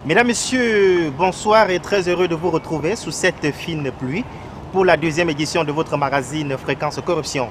Mesdames, Messieurs, bonsoir et très heureux de vous retrouver sous cette fine pluie pour la deuxième édition de votre magazine Fréquence Corruption.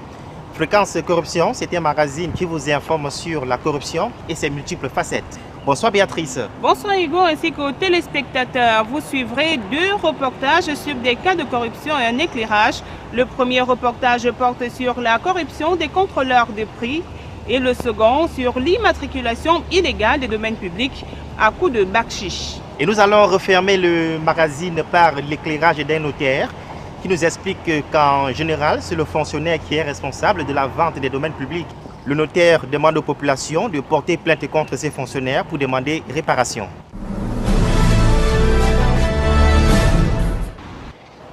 Fréquence Corruption, c'est un magazine qui vous informe sur la corruption et ses multiples facettes. Bonsoir Béatrice. Bonsoir Hugo ainsi qu'aux téléspectateurs. Vous suivrez 2 reportages sur des cas de corruption et un éclairage. Le premier reportage porte sur la corruption des contrôleurs de prix et le second sur l'immatriculation illégale des domaines publics à coup de bakchiche. Et nous allons refermer le magazine par l'éclairage d'un notaire qui nous explique qu'en général, c'est le fonctionnaire qui est responsable de la vente des domaines publics. Le notaire demande aux populations de porter plainte contre ces fonctionnaires pour demander réparation.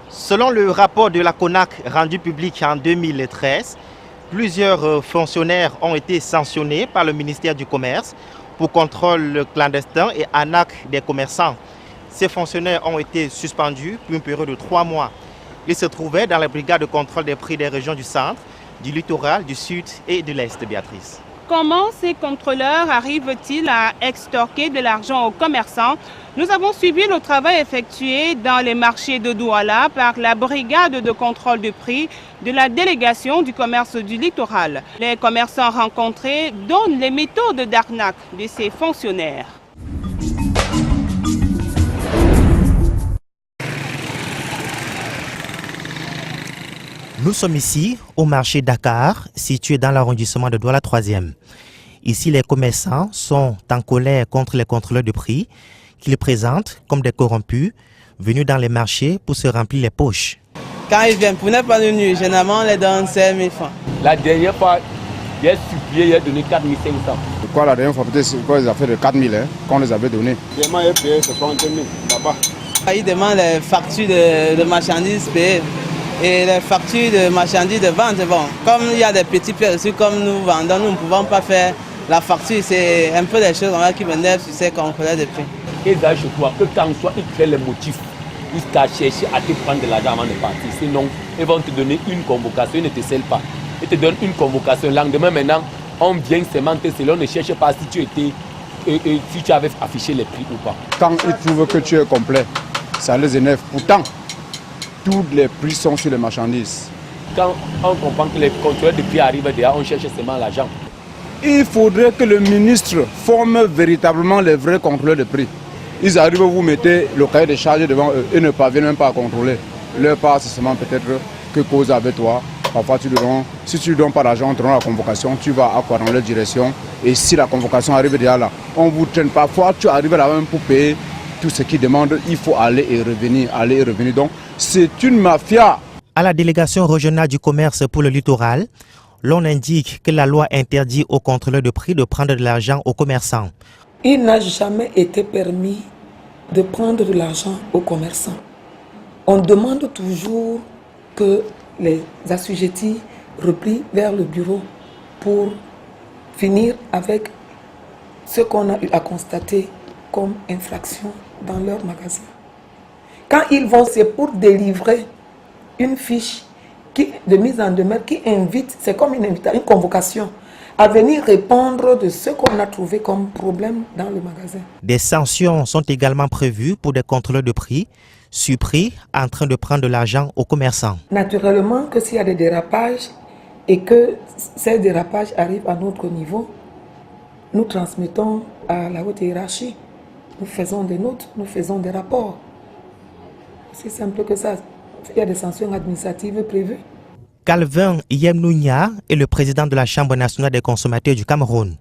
Selon le rapport de la CONAC rendu public en 2013, plusieurs fonctionnaires ont été sanctionnés par le ministère du Commerce pour contrôle clandestin et arnaque des commerçants. Ces fonctionnaires ont été suspendus pour une période de 3 mois. Ils se trouvaient dans la brigade de contrôle des prix des régions du centre, du littoral, du sud et de l'est, Béatrice. Comment ces contrôleurs arrivent-ils à extorquer de l'argent aux commerçants? Nous avons suivi le travail effectué dans les marchés de Douala par la brigade de contrôle de prix de la délégation du commerce du littoral. Les commerçants rencontrés donnent les méthodes d'arnaque de ces fonctionnaires. Nous sommes ici au marché Dakar, situé dans l'arrondissement de Douala 3e. Ici, les commerçants sont en colère contre les contrôleurs de prix qu'ils présentent comme des corrompus venus dans les marchés pour se remplir les poches. Quand ils viennent pour ne pas de nuit, généralement on les donne 5 000 francs. La dernière fois, j'ai supplié, j'ai donné 4 500. Pourquoi la dernière fois, peut-être c'est quoi les affaires de 4 000 qu'on les avait donné. Vraiment, j'ai payé 60 000 là-bas. Ils demandent les factures de marchandises payées. Et les factures de marchandises de vente, bon, comme il y a des petits prix aussi, comme nous vendons, nous ne pouvons pas faire la facture. C'est un peu des choses qui m'énervent sur ces contrôleurs de prix. Et là, je crois que quand soit ils créent les motifs, jusqu'à chercher à te prendre de l'argent avant de partir. Sinon, ils vont te donner une convocation, ils ne te scellent pas. Ils te donnent une convocation. Le lendemain, maintenant, on vient seulement te sceller, on ne cherche pas si tu étais, si tu avais affiché les prix ou pas. Quand ils trouvent que tu es complet, ça les énerve. Pourtant, tous les prix sont sur les marchandises. Quand on comprend que les contrôleurs de prix arrivent derrière, on cherche seulement l'argent. Il faudrait que le ministre forme véritablement les vrais contrôleurs de prix. Ils arrivent, vous mettez le cahier de charges devant eux et ne parviennent même pas à contrôler. Leur part, c'est seulement peut-être que cause avec toi. Parfois, si tu ne donnes pas d'argent, on te donne la convocation, tu vas à quoi dans leur direction. Et si la convocation arrive derrière là, on vous traîne. Parfois, tu arrives là même pour payer tout ce qu'ils demandent. Il faut aller et revenir, aller et revenir. Donc, c'est une mafia. À la délégation régionale du commerce pour le littoral, l'on indique que la loi interdit aux contrôleurs de prix de prendre de l'argent aux commerçants. Il n'a jamais été permis de prendre de l'argent aux commerçants. On demande toujours que les assujettis replient vers le bureau pour finir avec ce qu'on a eu à constater comme infraction dans leur magasin. Quand ils vont, c'est pour délivrer une fiche de mise en demeure qui invite, c'est comme une convocation, à venir répondre de ce qu'on a trouvé comme problème dans le magasin. Des sanctions sont également prévues pour des contrôleurs de prix surpris en train de prendre de l'argent aux commerçants. Naturellement que s'il y a des dérapages et que ces dérapages arrivent à notre niveau, nous transmettons à la haute hiérarchie. Nous faisons des notes, nous faisons des rapports. C'est simple que ça. Il y a des sanctions administratives prévues. Calvin Yemnounia est le président de la Chambre nationale des consommateurs du Cameroun.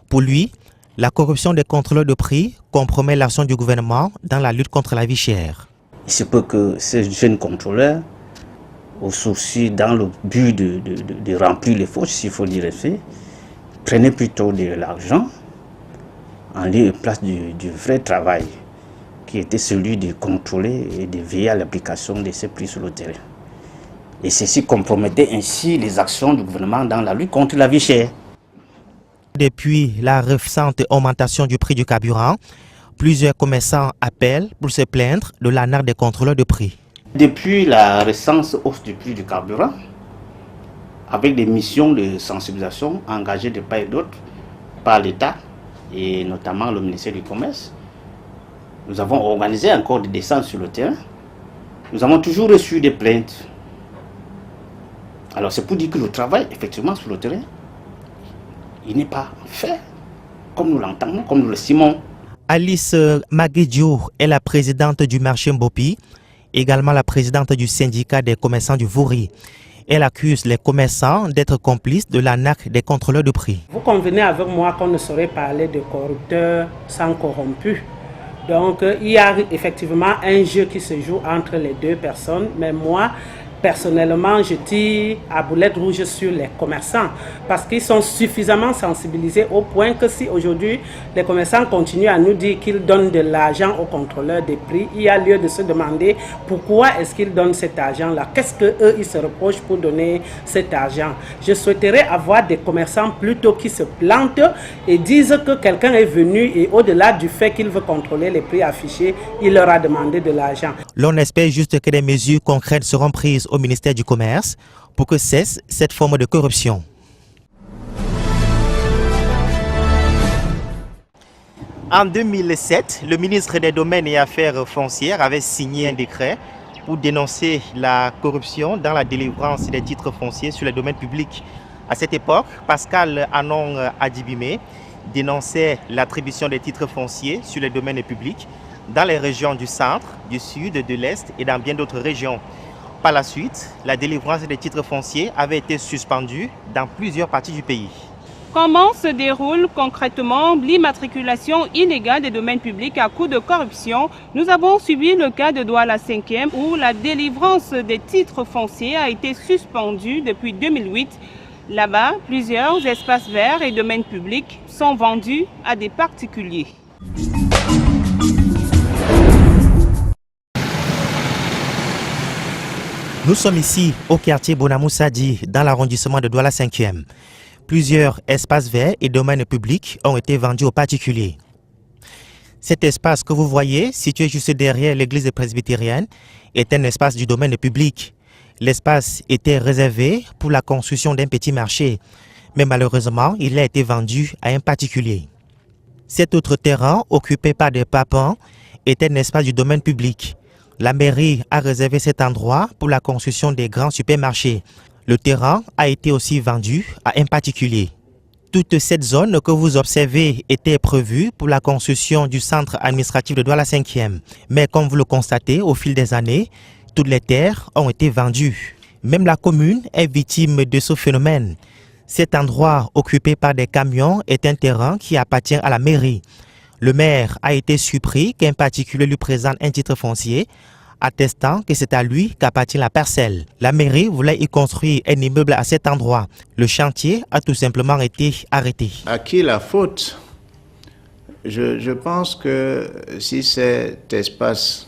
Pour lui, la corruption des contrôleurs de prix compromet l'action du gouvernement dans la lutte contre la vie chère. Il se peut que ces jeunes contrôleurs, au souci dans le but de remplir les poches, s'il faut dire fait, prenaient plutôt de l'argent en lieu et place du vrai travail, qui était celui de contrôler et de veiller à l'application de ces prix sur le terrain. Et ceci compromettait ainsi les actions du gouvernement dans la lutte contre la vie chère. Depuis la récente augmentation du prix du carburant, plusieurs commerçants appellent pour se plaindre de l'arnaque des contrôleurs de prix. Depuis la récente hausse du prix du carburant, avec des missions de sensibilisation engagées de part et d'autre par l'État et notamment le ministère du Commerce, Nous avons organisé encore des descentes sur le terrain. Nous avons toujours reçu des plaintes. Alors c'est pour dire que le travail, effectivement, sur le terrain, il n'est pas fait comme nous l'entendons, comme nous le estimons. Alice Maguedjo est la présidente du marché Mbopi, également la présidente du syndicat des commerçants du Vouri. Elle accuse les commerçants d'être complices de l'arnaque des contrôleurs de prix. Vous convenez avec moi qu'on ne saurait parler de corrupteurs sans corrompus. Donc il y a effectivement un jeu qui se joue entre les deux personnes, mais moi, personnellement, je tire à boulette rouge sur les commerçants parce qu'ils sont suffisamment sensibilisés au point que si aujourd'hui les commerçants continuent à nous dire qu'ils donnent de l'argent aux contrôleurs des prix, il y a lieu de se demander pourquoi est-ce qu'ils donnent cet argent-là. Qu'est-ce qu'eux, ils se reprochent pour donner cet argent? Je souhaiterais avoir des commerçants plutôt qui se plantent et disent que quelqu'un est venu et au-delà du fait qu'il veut contrôler les prix affichés, il leur a demandé de l'argent. L'on espère juste que des mesures concrètes seront prises au ministère du Commerce pour que cesse cette forme de corruption. En 2007, le ministre des Domaines et Affaires foncières avait signé un décret pour dénoncer la corruption dans la délivrance des titres fonciers sur les domaines publics. À cette époque, Pascal Anon Adibime dénonçait l'attribution des titres fonciers sur les domaines publics dans les régions du centre, du sud, de l'est et dans bien d'autres régions. Par la suite, la délivrance des titres fonciers avait été suspendue dans plusieurs parties du pays. Comment se déroule concrètement l'immatriculation illégale des domaines publics à coup de corruption? Nous avons suivi le cas de Douala 5e où la délivrance des titres fonciers a été suspendue depuis 2008. Là-bas, plusieurs espaces verts et domaines publics sont vendus à des particuliers. Nous sommes ici au quartier Bonamoussadi, dans l'arrondissement de Douala 5e. Plusieurs espaces verts et domaines publics ont été vendus aux particuliers. Cet espace que vous voyez, situé juste derrière l'église presbytérienne, est un espace du domaine public. L'espace était réservé pour la construction d'un petit marché, mais malheureusement, il a été vendu à un particulier. Cet autre terrain, occupé par des papins, était un espace du domaine public. La mairie a réservé cet endroit pour la construction des grands supermarchés. Le terrain a été aussi vendu à un particulier. Toute cette zone que vous observez était prévue pour la construction du centre administratif de Douala 5e. Mais comme vous le constatez, au fil des années, toutes les terres ont été vendues. Même la commune est victime de ce phénomène. Cet endroit occupé par des camions est un terrain qui appartient à la mairie. Le maire a été surpris qu'un particulier lui présente un titre foncier, attestant que c'est à lui qu'appartient la parcelle. La mairie voulait y construire un immeuble à cet endroit. Le chantier a tout simplement été arrêté. À qui la faute? Je pense que si cet espace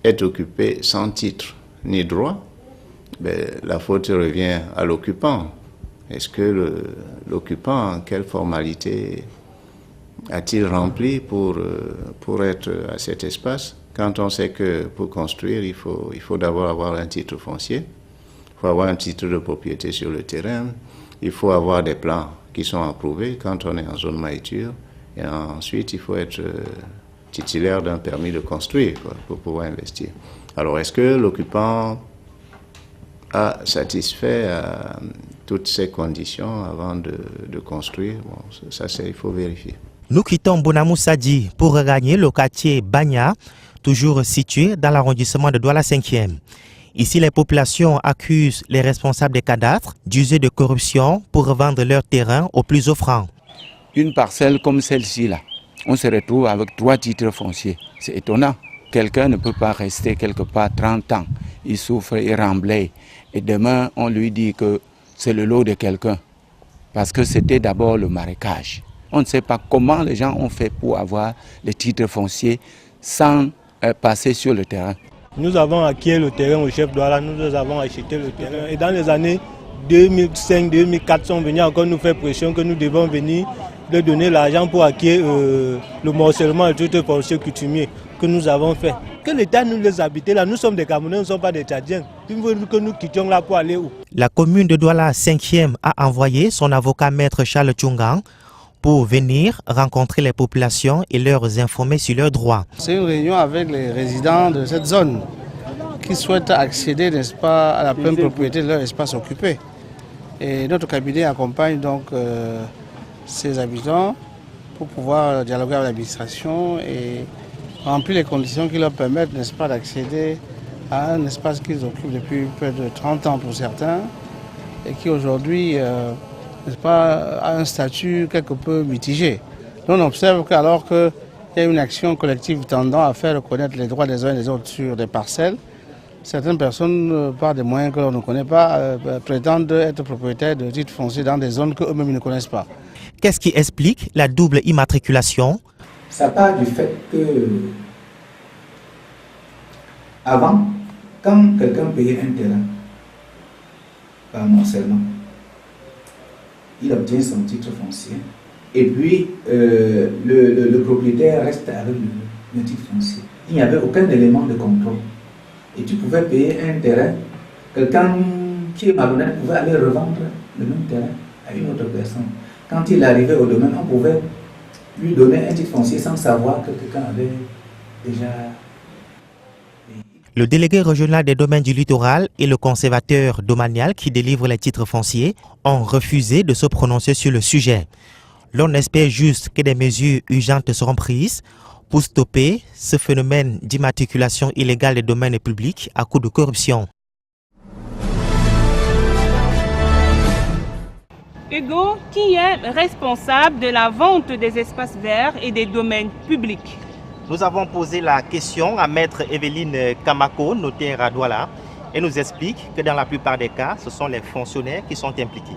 est occupé sans titre ni droit, la faute revient à l'occupant. Est-ce que l'occupant, quelle formalité a-t-il rempli pour être à cet espace? Quand on sait que pour construire, il faut d'abord avoir un titre foncier, il faut avoir un titre de propriété sur le terrain, il faut avoir des plans qui sont approuvés quand on est en zone maïture, et ensuite il faut être titulaire d'un permis de construire pour pouvoir investir. Alors est-ce que l'occupant a satisfait à toutes ces conditions avant de construire? Bon, ça, il faut vérifier. Nous quittons Bonamoussadi pour regagner le quartier Bagna, toujours situé dans l'arrondissement de Douala 5e. Ici, les populations accusent les responsables des cadastres d'user de corruption pour revendre leur terrain au plus offrant. Une parcelle comme celle-ci, là, on se retrouve avec 3 titres fonciers. C'est étonnant. Quelqu'un ne peut pas rester quelque part 30 ans. Il souffre, il remblaye. Et demain, on lui dit que c'est le lot de quelqu'un. Parce que c'était d'abord le marécage. On ne sait pas comment les gens ont fait pour avoir les titres fonciers sans passer sur le terrain. Nous avons acquis le terrain au chef Douala, nous avons acheté le terrain. Et dans les années 2005-2004, sont venus encore nous faire pression que nous devons venir de donner l'argent pour acquérir le morcellement de titres fonciers coutumiers que nous avons fait. Que l'État nous les habite là, nous sommes des Camerounais, nous ne sommes pas des Tchadiens. Il faut que nous quittions là pour aller où? La commune de Douala 5e a envoyé son avocat maître Charles Tchungang pour venir rencontrer les populations et leur informer sur leurs droits. C'est une réunion avec les résidents de cette zone qui souhaitent accéder, n'est-ce pas, à la pleine propriété de leur espace occupé. Et notre cabinet accompagne donc ces habitants pour pouvoir dialoguer avec l'administration et remplir les conditions qui leur permettent, n'est-ce pas, d'accéder à un espace qu'ils occupent depuis près de 30 ans pour certains et qui aujourd'hui, n'est-ce pas, a un statut quelque peu mitigé. Nous, on observe qu'alors qu'il y a une action collective tendant à faire reconnaître les droits des uns et des autres sur des parcelles, certaines personnes, par des moyens que l'on ne connaît pas, prétendent être propriétaires de titres fonciers dans des zones qu'eux-mêmes ne connaissent pas. Qu'est-ce qui explique la double immatriculation? Ça part du fait que, avant, quand quelqu'un payait un terrain par morcellement, il obtient son titre foncier et puis le propriétaire reste avec le titre foncier. Il n'y avait aucun élément de contrôle. Et tu pouvais payer un terrain, quelqu'un qui est malhonnête pouvait aller revendre le même terrain à une autre personne. Quand il arrivait au domaine, on pouvait lui donner un titre foncier sans savoir que quelqu'un avait déjà... Le délégué régional des domaines du littoral et le conservateur domanial qui délivre les titres fonciers ont refusé de se prononcer sur le sujet. L'on espère juste que des mesures urgentes seront prises pour stopper ce phénomène d'immatriculation illégale des domaines publics à coup de corruption. Hugo, qui est responsable de la vente des espaces verts et des domaines publics? Nous avons posé la question à Maître Evelyne Kamako, notaire à Douala, et nous explique que dans la plupart des cas, ce sont les fonctionnaires qui sont impliqués.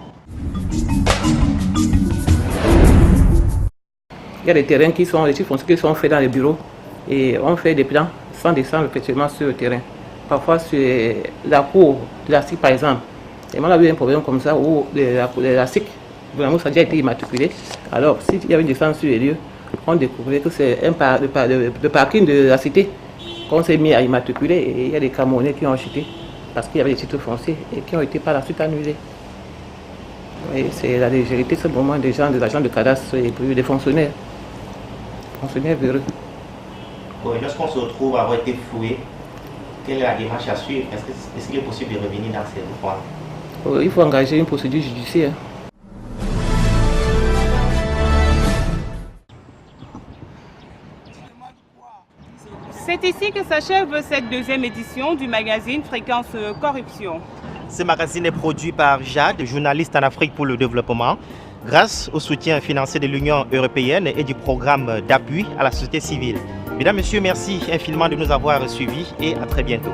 Il y a des terrains qui sont, des titres fonciers qui sont faits dans les bureaux et on fait des plans sans descendre effectivement sur le terrain. Parfois sur la cour de la SIC par exemple, et on a eu un problème comme ça où la SIC, vraiment ça a déjà été immatriculé. Alors s'il y avait une descente sur les lieux, on découvrait que c'est le parking de la cité qu'on s'est mis à immatriculer et il y a des Camerounais qui ont acheté parce qu'il y avait des titres fonciers et qui ont été par la suite annulés. C'est la légèreté, ce moment des gens, des agents de cadastre et puis des fonctionnaires véreux. Bon, lorsqu'on se retrouve à avoir été floué, quelle est la démarche à suivre? Est-ce qu'il est possible de revenir dans ces points? Il faut engager une procédure judiciaire. C'est ici que s'achève cette deuxième édition du magazine Fréquence Corruption. Ce magazine est produit par Jade, journaliste en Afrique pour le développement, grâce au soutien financier de l'Union européenne et du programme d'appui à la société civile. Mesdames, Messieurs, merci infiniment de nous avoir suivis et à très bientôt.